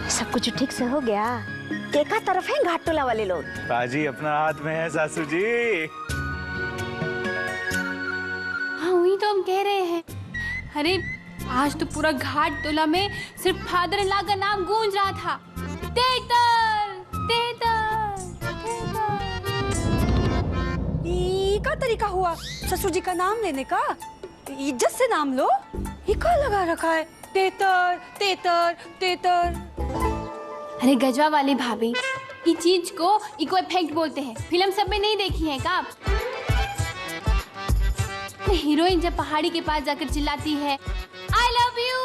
सब कुछ ठीक से हो गया? केका तरफ है घाट टोला वाले लोग? बाजी अपना हाथ में है सासू जी। हाँ वही तो हम कह रहे हैं। अरे आज तो पूरा घाट टोला में सिर्फ फादर इन लॉ का नाम गूंज रहा था। तेतर तेतर तेतर। ये क्या तरीका हुआ ससुर जी का नाम लेने का? इज्जत से नाम लो। ये क्या लगा रखा है? तेतर तेतर तेतर। अरे गजवा वाली भाभी, ये चीज को इको इफेक्ट बोलते हैं। फिल्म सब में नहीं देखी है क्या आप? हीरोइन जब पहाड़ी के पास जाकर चिल्लाती है I love you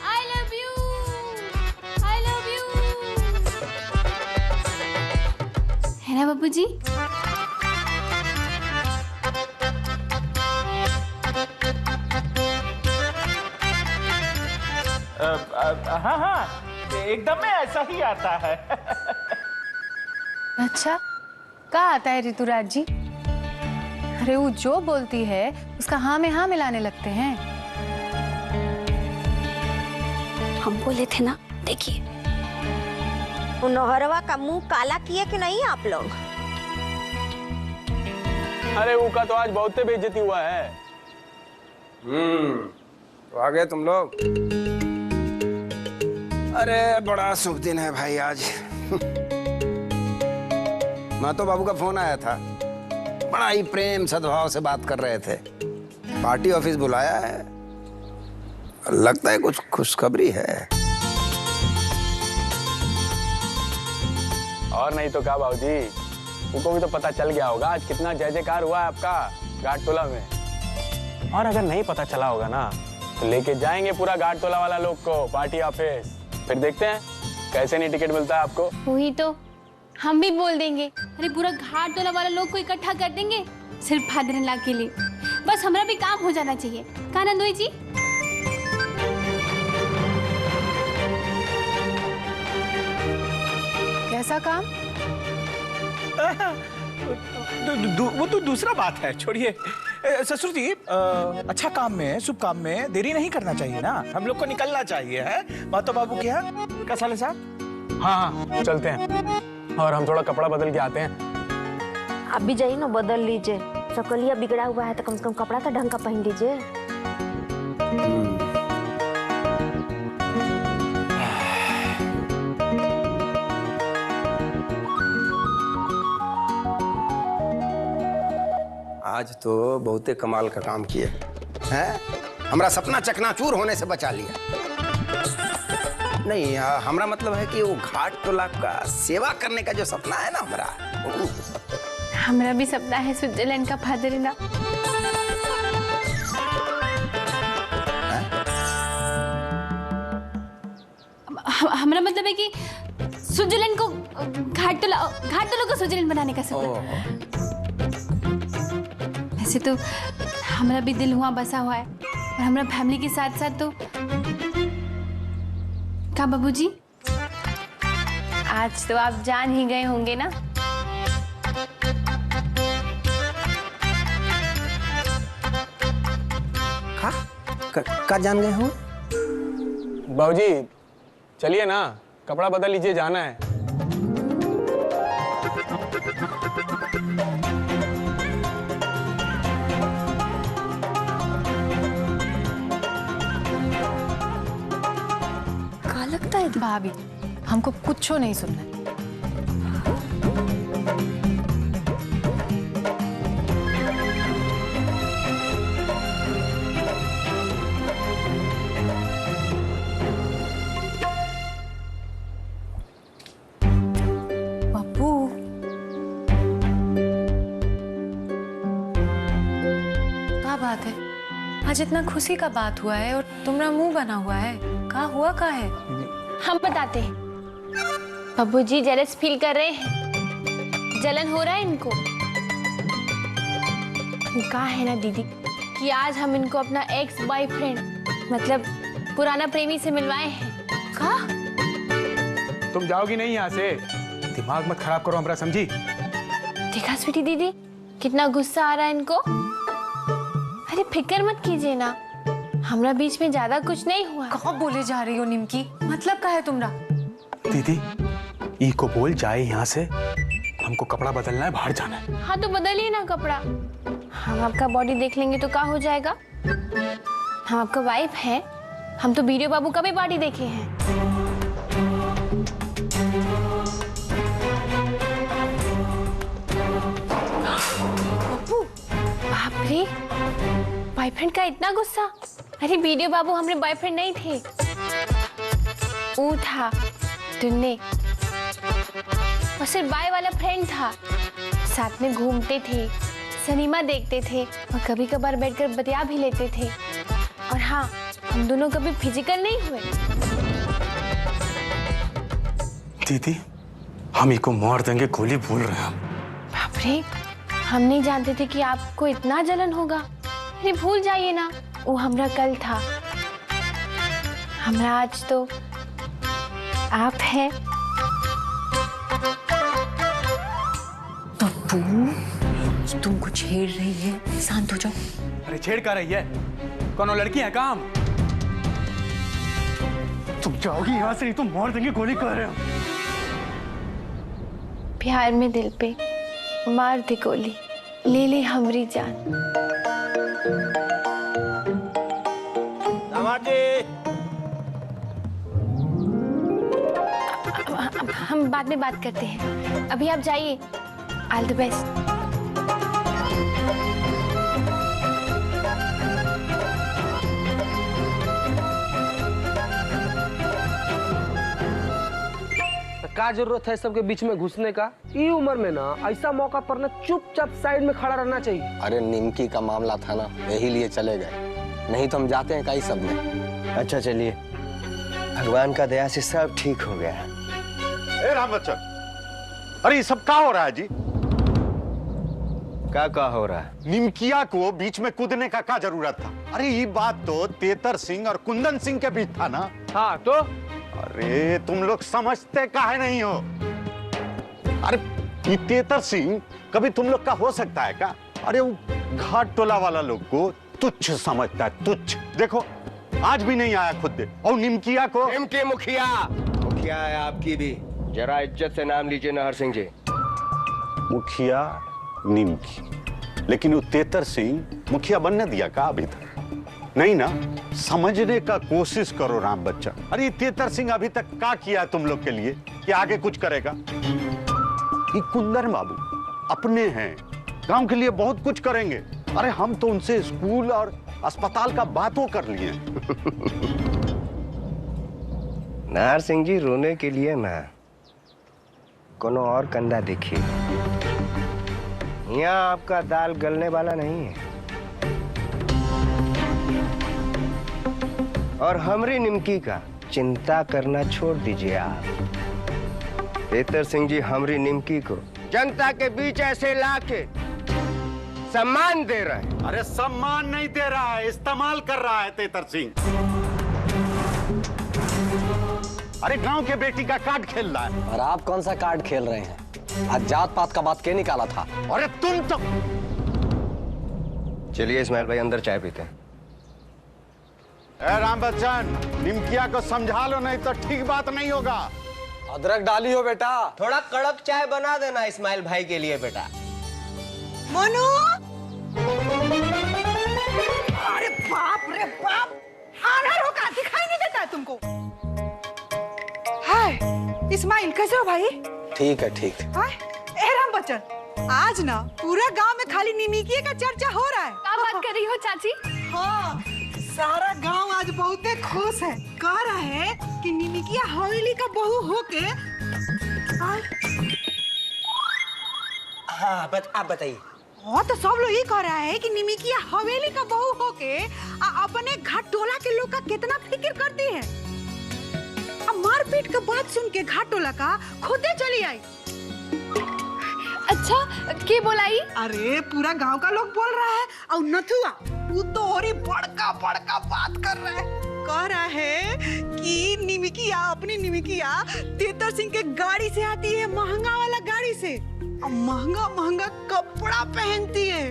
I love you I love you, है ना बाबू जी? हाँ हाँ, एकदम में ऐसा ही आता है। अच्छा, क्या आता है ऋतुराज जी? अरे वो जो बोलती है उसका हाँ में हाँ मिलाने लगते हैं। हम बोले थे ना, देखिए नौहरवा का मुंह काला किए कि नहीं आप लोग? अरे वो का तो आज बहुत बेइज्जती हुआ है। तो आ गए तुम लोग। अरे बड़ा शुभ दिन है भाई आज। महतो बाबू का फोन आया था, बड़ा ही प्रेम सद्भाव से बात कर रहे थे। पार्टी ऑफिस बुलाया है, लगता है कुछ खुशखबरी है। और नहीं तो क्या बाबूजी, उनको भी तो पता चल गया होगा आज कितना जय जयकार हुआ है आपका घाट टोला में। और अगर नहीं पता चला होगा ना तो लेके जाएंगे पूरा घाट टोला वाला लोग को पार्टी ऑफिस, फिर देखते हैं कैसे नहीं टिकट मिलता है आपको। वही तो हम भी बोल देंगे। अरे पूरा घाट टोला वाला लोग को इकट्ठा कर देंगे सिर्फ फादर इन लॉ के लिए। बस हमारा भी काम हो जाना चाहिए। कहा नंदोई जी? कैसा काम? वो तो दूसरा बात है, छोड़िए। ससुर जी, अच्छा काम में, शुभ काम में देरी नहीं करना चाहिए ना। हम लोग को निकलना चाहिए है। महतो बाबू के यहाँ क्या साले साहब? हाँ चलते हैं और हम थोड़ा कपड़ा बदल के आते हैं। आप भी जाइए ना, बदल लीजिए। सकलिया बिगड़ा हुआ है तो कम से कम कपड़ा तो ढंग का पहन लीजिए। आज तो बहुते कमाल का काम किए हैं। हमारा सपना चकनाचूर होने से बचा लिया। नहीं, हमारा मतलब है कि वो घाट टोला का सेवा करने का जो सपना है ना हमारा भी सपना है स्विट्जरलैंड का फादर इन लॉ। हमारा मतलब है कि स्विट्जरलैंड को घाट टोला को स्विट्जरलैंड बनाने का सपना। वैसे तो हमारा भी दिल हुआ बसा हुआ है और हमारा फैमिली के साथ साथ तो क्या बाबूजी? आज तो आप जान ही गए होंगे ना। का जान गए हो? बाबूजी चलिए ना, कपड़ा बदल लीजिए, जाना है। क्या लगता है भाभी, हमको कुछ नहीं सुनना है। बात है, आज इतना खुशी का बात हुआ है और तुम्हारा मुंह बना हुआ है। क्या हुआ, क्या है? हम बताते हैं। बाबूजी जेलस फील कर रहे हैं, जलन हो रहा है इनको। कहा है ना दीदी कि आज हम इनको अपना एक्स बॉयफ्रेंड मतलब पुराना प्रेमी से मिलवाए हैं। कहा तुम जाओगी नहीं यहाँ से, दिमाग मत खराब करो हमारा, समझी? देखा स्वीटी दीदी कितना गुस्सा आ रहा है इनको। अरे फिक्र मत कीजिए ना, हमरा बीच में ज्यादा कुछ नहीं हुआ। कहाँ बोले जा रही हो निमकी? मतलब का है तुम्हारा? दीदी ई को बोल जाए यहाँ से, हमको कपड़ा बदलना है, बाहर जाना है। हाँ तो बदलिए ना कपड़ा, हम आपका बॉडी देख लेंगे तो क्या हो जाएगा। हम आपका वाइफ हैं, हम तो वीडियो बाबू का भी बॉडी देखे हैं। बाप रे, बॉयफ्रेंड का इतना गुस्सा। अरे वीडियो बाबू हमारे बॉयफ्रेंड नहीं थे, वो था टुन्ने, वो सिर्फ बाय वाला फ्रेंड था। साथ में घूमते थे, सिनेमा देखते थे और कभी कभार बैठकर बतिया भी लेते थे। और हाँ, हम दोनों कभी फिजिकल नहीं हुए। दीदी हम इको मार देंगे, गोली बोल रहे हैं। बाप रे, हम नहीं जानते थे कि आपको इतना जलन होगा। अरे भूल जाइए ना, वो हमरा कल था, हमरा आज तो आप हैं। पप्पू तुमको छेड़ रही है, शांत हो जाओ। अरे छेड़ कर रही है, कौन लड़की है काम? तुम जाओगी यहाँ से, नहीं तो मार देंगे, गोली कर रहे हो। प्यार में दिल पे मार दे गोली, ले ले हमरी जान। हम बाद में बात करते हैं, अभी आप जाइए। All the best. क्या जरूरत है सबके बीच में घुसने का? ये उम्र में ना ऐसा मौका पर ना चुपचाप साइड में खड़ा रहना चाहिए। अरे निमकी का मामला था ना, यही लिए चले गए, नहीं तो हम जाते हैं कई सब में। अच्छा चलिए, भगवान का दया से सब ठीक हो गया। ए राम बच्चन, अरे ये सब क्या हो रहा है जी? क्या हो रहा है? निमकिया को बीच में कूदने का क्या जरूरत था? अरे ये बात तो तेतर सिंह और कुंदन सिंह के बीच था ना। हाँ तो अरे तुम लोग समझते काहे नहीं हो? अरे ये तेतर सिंह कभी तुम लोग का हो सकता है क्या? अरे वो घाट टोला वाला लोग को तुच्छ समझता है, तुच्छ। देखो आज भी नहीं आया खुद दे, और निमकिया को। निमकी मुखिया है आपकी भी, जरा इज्जत से नाम लीजिए नहर सिंह जी। मुखिया निमकी, लेकिन वो तेतर सिंह मुखिया बनने दिया का अभी तक? नहीं ना, समझने का कोशिश करो राम बच्चा। अरे तेतर सिंह अभी तक क्या किया तुम लोग के लिए कि आगे कुछ करेगा? ये कुंदन बाबू अपने हैं, गांव के लिए बहुत कुछ करेंगे। अरे हम तो उनसे स्कूल और अस्पताल का बातों कर लिए। नहर सिंह जी रोने के लिए ना कोनो और कंधा देखिए, यहाँ आपका दाल गलने वाला नहीं है। और हमरी निमकी का चिंता करना छोड़ दीजिए आप। तेतर सिंह जी हमरी निमकी को जनता के बीच ऐसे लाके सम्मान दे रहे हैं। अरे सम्मान नहीं दे रहा है, इस्तेमाल कर रहा है तेतर सिंह। अरे गांव के बेटी का कार्ड खेल रहा है। और आप कौन सा कार्ड खेल रहे हैं? आज जात पात का बात क्या निकाला था? अरे तुम तो। चलिए इस्माइल भाई अंदर चाय पीते हैं। राम बच्चन, निमकिया को समझा लो, नहीं तो ठीक बात नहीं होगा। अदरक डाली हो बेटा। थोड़ा कड़क चाय बना देना इस्माइल भाई के लिए बेटा। मनु, अरे बाप रे बाप, आधार होगा, दिखाई नहीं देता है तुमको? हाय इस्माइल, कैसे हो भाई? ठीक है ठीक। हाय ए राम बच्चन, आज ना पूरा गांव में खाली निमकिया का चर्चा हो रहा है। क्या बात कर रही हो चाची? हाँ, सारा गांव आज बहुत खुश है। कह रहा है कि निमकिया हवेली का बहू होके। हाँ आप बताइए। हाँ तो सब लोग ये कह रहा है कि निमकिया हवेली का बहू होके अपने घाट टोला के लोग का कितना फिक्र करती है। अब मारपीट का बात सुन के घाट टोला का खुदे चली आई। अच्छा के बोलाई? अरे पूरा गांव का लोग बोल रहा है। और नथुआ वो तो और बड़का बड़का बात कर रहा है। कह रहा है कि निमकिया, अपनी निमकिया तेतर सिंह के गाड़ी से आती है, महंगा वाला गाड़ी से, और महंगा महंगा कपड़ा पहनती है।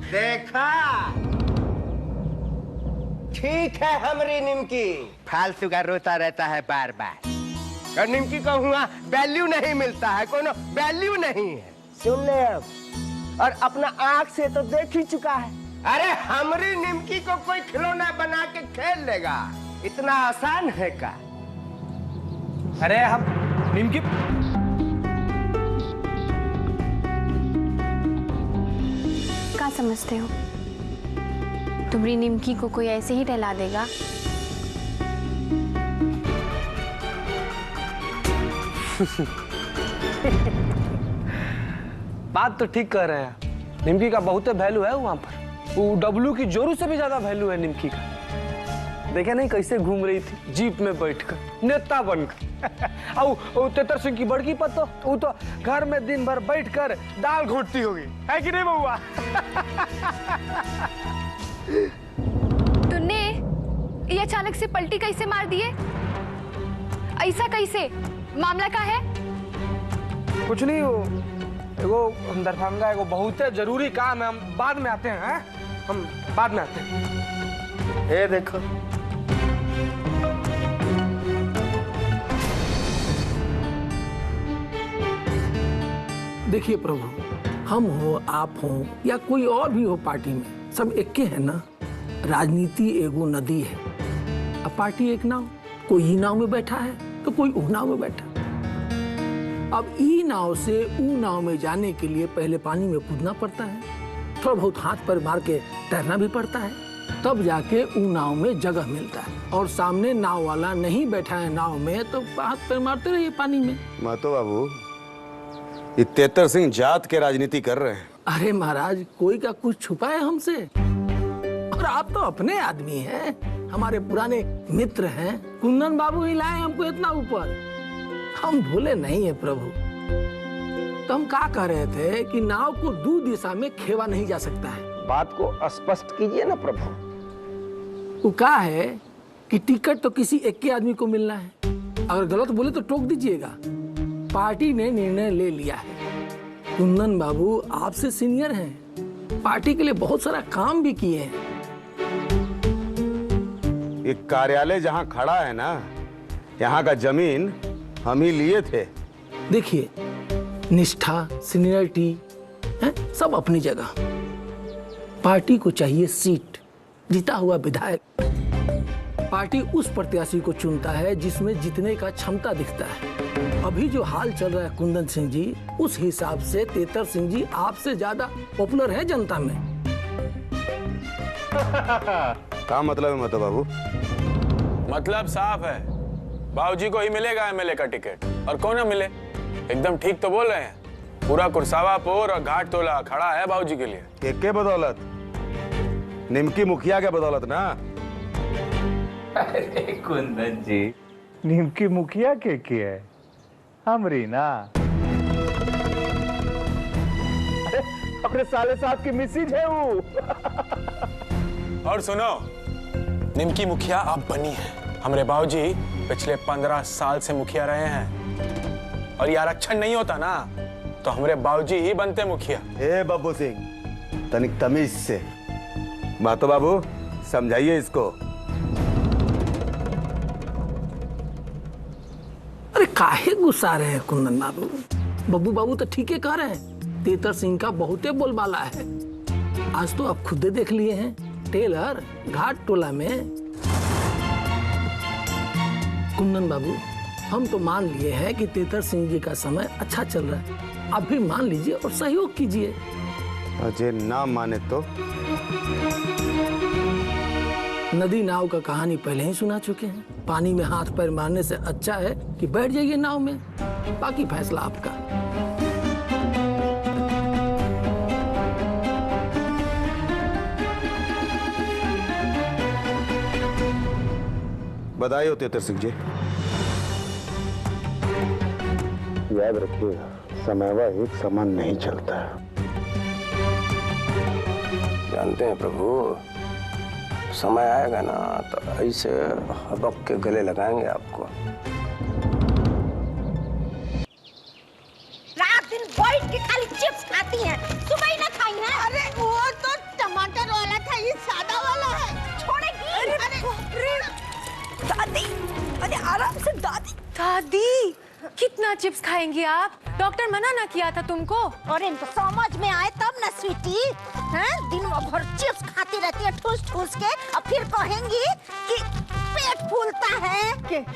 देखा ठीक है हमरी निमकी, फालतू का रोता रहता है बार बार। और निमकी को हुआ वैल्यू नहीं मिलता है, कोनो वैल्यू नहीं है। सुन ले अब, और अपना आंख से तो देख ही चुका है। अरे हमरी निमकी को कोई खिलौना बना के खेल लेगा, इतना आसान है का? अरे हम निमकी क्या समझते हो, तुम्हारी निमकी को कोई ऐसे ही टहला देगा? बात तो ठीक कह रहे हैं, निमकी का बहुत वैल्यू है वहां पर। वो डब्लू की जोरू से भी ज्यादा वैल्यू है निमकी का। देखे नहीं कैसे घूम रही थी जीप में बैठकर, नेता बनकर। और तेतर सिंह की बड़की पतो, वो तो घर में दिन भर बैठकर दाल घोटती होगी, है कि नहीं बउआ? तुमने ये अचानक से पलटी कैसे मार दिए? ऐसा कैसे? मामला क्या है? कुछ नहीं, वो एगो दरभंगा एगो बहुत जरूरी काम है, हम बाद में आते हैं। हम बाद में आते हैं। ये देखो, देखिए प्रभु, हम हो, आप हो या कोई और भी हो पार्टी में, सब एक के है ना। राजनीति एगो नदी है, अब पार्टी एक नाव, कोई ई नाव में बैठा है तो कोई ऊ नाव में बैठा। अब ई नाव से ऊ नाव में जाने के लिए पहले पानी में कूदना पड़ता है, थोड़ा बहुत हाथ पर मार के तैरना भी पड़ता है, तब जाके ऊ नाव में जगह मिलता है। और सामने नाव वाला नहीं बैठा है नाव में तो हाथ पर मारते रहिए पानी में। महतो बाबू, ये तेतर सिंह जात के राजनीति कर रहे हैं। अरे महाराज, कोई का कुछ छुपा है हमसे? और आप तो अपने आदमी हैं, हमारे पुराने मित्र हैं। कुंदन बाबू ही लाए हमको इतना ऊपर, हम भूले नहीं है प्रभु। तो हम क्या कह रहे थे कि नाव को दो दिशा में खेवा नहीं जा सकता है। बात को स्पष्ट कीजिए ना प्रभु। वो कहा है कि टिकट तो किसी एक के आदमी को मिलना है, अगर गलत बोले तो टोक दीजिएगा। पार्टी ने निर्णय ले लिया है, कुंदन बाबू आपसे सीनियर हैं, पार्टी के लिए बहुत सारा काम भी किए हैं। ये कार्यालय जहाँ खड़ा है ना, यहाँ का जमीन हम ही लिए थे। देखिए, निष्ठा, सीनियरिटी है सब अपनी जगह। पार्टी को चाहिए सीट, जीता हुआ विधायक। पार्टी उस प्रत्याशी को चुनता है जिसमें जीतने का क्षमता दिखता है। अभी जो हाल चल रहा है कुंदन सिंह जी, उस हिसाब से तेतर सिंह जी आपसे ज्यादा पॉपुलर है जनता में। क्या मतलब है महतो बाबू? मतलब साफ है, बाबूजी को ही मिलेगा एमएलए का टिकट, और कौन ना मिले। एकदम ठीक तो बोल रहे हैं, पूरा कुरसावापुर और घाट टोला खड़ा है बाबूजी के लिए। के बदौलत? निमकी मुखिया के बदौलत ना? अरे कुंदन जी, निमकी मुखिया के है हमरी ना। अरे अपने साले साहब की मिसेज है वो। और सुनो, निमकी मुखिया अब बनी है। हमारे बाबूजी पिछले 15 साल से मुखिया रहे हैं, और ये आरक्षण नहीं होता ना तो हमारे बाबूजी ही बनते मुखिया। ए बब्बू सिंह, तनिक तमीज से। महतो बाबू समझाइए इसको। अरे काहे गुस्सा रहे हैं कुंदन बाबू? बब्बू बाबू तो ठीक है कह रहे हैं, तेतर सिंह का बहुते बोलबाला है। आज तो आप खुद देख लिए हैं, टेलर घाट टोला में। कुंदन बाबू, हम तो मान लिए हैं कि तेतर सिंह जी का समय अच्छा चल रहा है, आप भी मान लीजिए और सहयोग कीजिए। अजय ना माने तो? नदी नाव का कहानी पहले ही सुना चुके हैं। पानी में हाथ पैर मारने से अच्छा है कि बैठ जाइए नाव में, बाकी फैसला आपका। बधाई हो तेतर सिंह जी। याद रखिएगा, समय एक समान नहीं चलता है। जानते हैं प्रभु, समय आएगा ना तो ऐसे हबक के गले लगाएंगे आपको। रात दिन बैठ के खाली चिप्स खाती हैं, सुबह ही ना खाई हैं। अरे वो तो टमाटर वाला था, ये सादा वाला है। छोड़ेगी? अरे आराम से दादी। दादी कितना चिप्स खाएंगी आप? डॉक्टर मना ना किया था तुमको? और इनको समझ में आए तब ना स्वीटी, हैं? दिन भर चिप्स खाती रहती है ठूस ठूस के, और फिर कहेंगी कि पेट फूलता है।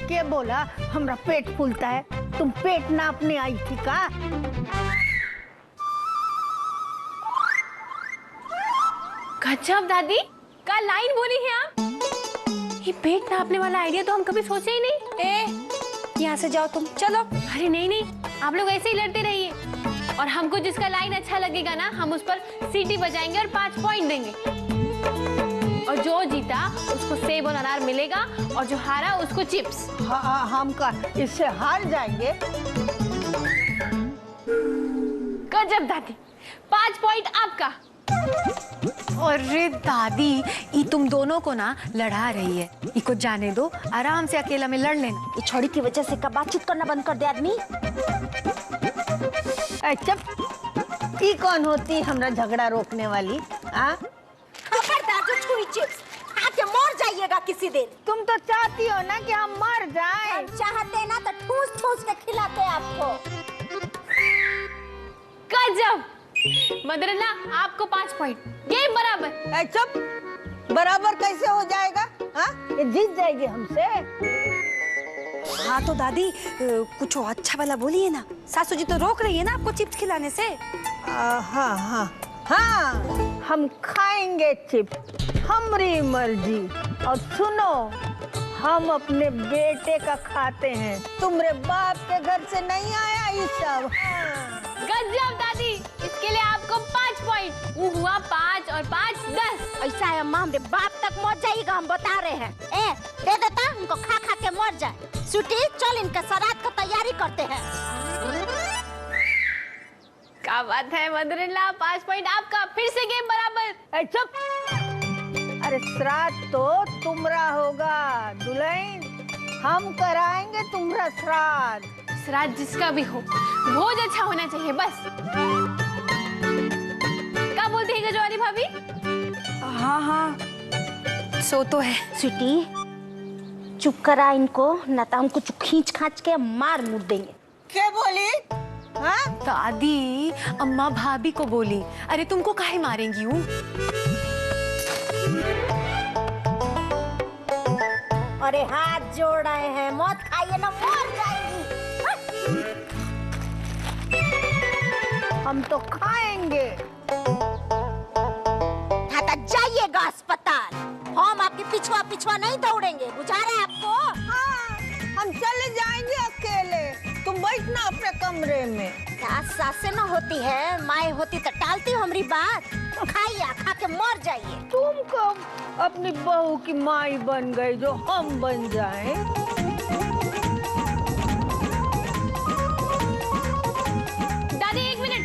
के बोला हमरा पेट फूलता है? तुम पेट नापने आई थी का? गजब दादी, क्या लाइन बोली है आप? ये पेट नापने वाला आइडिया तो हम कभी सोचे ही नहीं। यहाँ से जाओ तुम, चलो। अरे नहीं नहीं, आप लोग ऐसे ही लड़ते रहिए, और हमको जिसका लाइन अच्छा लगेगा ना, हम उस पर सीटी बजाएंगे और 5 पॉइंट देंगे, और जो जीता उसको सेब और अनार मिलेगा, और जो हारा उसको चिप्स। हम का इससे हार जाएंगे? गजब दादी, 5 पॉइंट आपका। अरे दादी, ये तुम दोनों को ना लड़ा रही है, इसको जाने दो, आराम से अकेला में लड़ लेना। ये छोड़ी की वजह से कब बातचीत करना बंद कर दे आदमी। चुप, ये कौन होती हमरा झगड़ा रोकने वाली? खबरदार जो छुई चिप्स खा के मर जाइएगा किसी दिन। तुम तो चाहती हो ना कि हम मर जाएं। हम चाहते ना तो ठूस ठूस के खिलाते आपको। गजब मदरल्ला, आपको 5 पॉइंट, गेम बराबर। चुप, बराबर कैसे हो जाएगा? ये जीत जाएगी हमसे। हाँ तो दादी कुछ अच्छा वाला बोलिए ना, सासू जी तो रोक रही है ना आपको चिप्स खिलाने से। हाँ, हम खाएंगे चिप्स, हमारी मर्जी। और सुनो, हम अपने बेटे का खाते हैं, तुम्हारे बाप के घर से नहीं आया ये सब। गजब दादी, इसके लिए आपको 5 पॉइंट। वो हुआ 5 और 5 10। ऐसा है अम्मा, हमरे बाप तक मर जाएगा, हम बता रहे हैं। दे देता, उनको खा खा के मर जाए। सुटी, चल इनका श्राद्ध का तैयारी करते हैं। क्या बात है मदरल्ला, 5 पॉइंट आपका, फिर से गेम बराबर। चुप, अरे श्राद्ध तो तुम्हारा होगा दुल्हन, हम कराएंगे तुम्हारा श्राद्ध। श्राद्ध जिसका भी हो, भोज अच्छा होना चाहिए बस। क्या बोलती है गजवाली भाभी? हाँ, सो तो है। स्वीटी, चुप करा इनको, न तो हमको खींच खाच के मार मुड़ देंगे। क्या बोली? दादी, अम्मा भाभी को बोली। अरे तुमको काहे मारेंगी हूँ? अरे हाथ जोड़ रहे हैं, मत खाइए ना, मर जाएंगी। हम तो खाएंगे। हाँ, जाइएगा अस्पताल, हम आपके पिछवा नहीं दौड़ेंगे, बुझा रहे हैं आपको? हाँ, हम चले जाएंगे अकेले, तुम बैठना अपने कमरे में। सासे न होती है, माए होती तो टालती हमारी बात। खाइए, खा के मर जाइए। तुम कब अपनी बहू की माई बन गई जो हम बन जाएं? दादी 1 मिनट,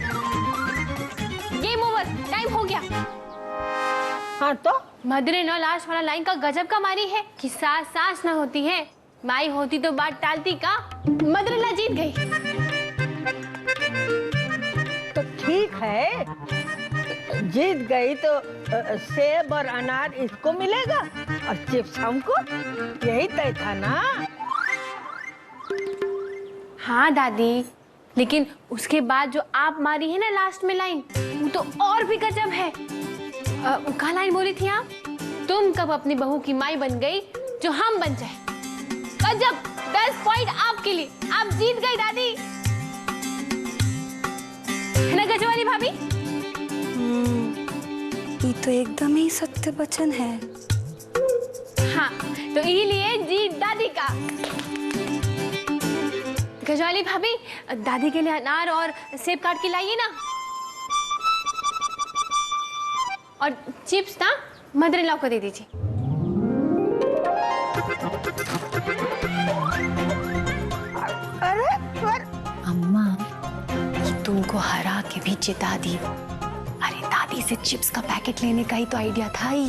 गेम ओवर, टाइम हो गया। हाँ तो मदर इन लॉ लास्ट वाला लाइन का गजब का मारी है कि सास सास ना होती है, माई होती तो बात टालती का। मदर इन लॉ जीत गई। तो ठीक है, जीत गई तो सेब और अनार इसको मिलेगा और चिप्स हमको, यही तय था ना? हाँ दादी, लेकिन उसके बाद जो आप मारी है ना लास्ट में लाइन, वो तो और भी गजब है। कहाँ लाइन बोली थी आप? तुम कब अपनी बहू की माई बन गई जो हम बन जाए। गजब, 10 पॉइंट आपके लिए, आप जीत गई दादी, है ना गजवाली भाभी? ये तो एकदम ही सत्य वचन है। हाँ, तो इसीलिए जीत दादी का। गजवाली भाभी, दादी के लिए अनार और सेब काट के लाइए ना, और चिप्स ना मदर इन लॉ को दे दीजिए। अरे पर अम्मा, ये तुमको हरा के भी जिता दी। अरे दादी से चिप्स का पैकेट लेने का ही तो आइडिया था ही।